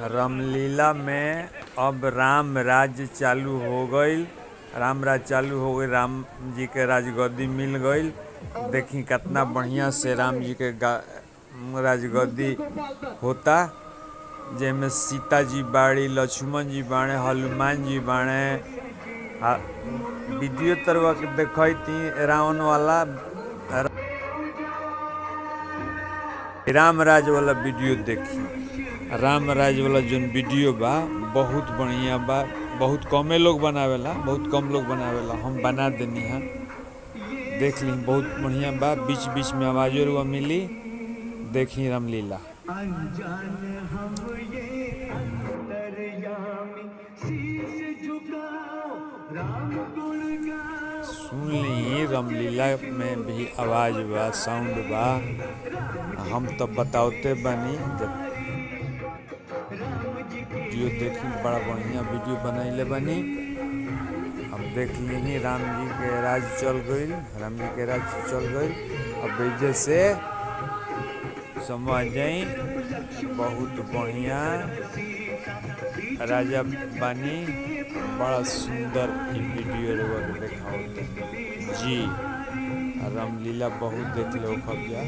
रामलीला में अब राम राज्य चालू हो गईल। राम राज्य चालू हो गई, राम जी के राजगद्दी मिल गईल। देखी कितना बढ़िया से राम जी के राजगद्दी होता, जेमें सीता जी बाड़ी, लक्ष्मण जी बाणे, हनुमान जी बाणे। वीडियो तरवा के देखई थी रावण वाला, राम राज वाला वीडियो देखी। राम राज वाला जो वीडियो बा बहुत बढ़िया बा। बहुत कमे लोग बनावेला, बहुत कम लोग बनावेला, हम बना देनी है। देख ली, बहुत बढ़िया बा। बीच बीच में आवाजों रुआ मिली। देखी रामलीला। सुन ली, रामलीला में भी आवाज बा, साउंड बा। हम तो बताते बनी जब वीडियो देखी, बड़ा बढ़िया वीडियो बनैले बनी। अब देख ली, राम जी के राज चल गई, राम जी के राज चल गई। अब वजह से समझ जाई बहुत बढ़िया राजा बानी। बड़ा सुंदर वीडियो रउआ के देखावत जी। रामलीला बहुत देख लो खब जा।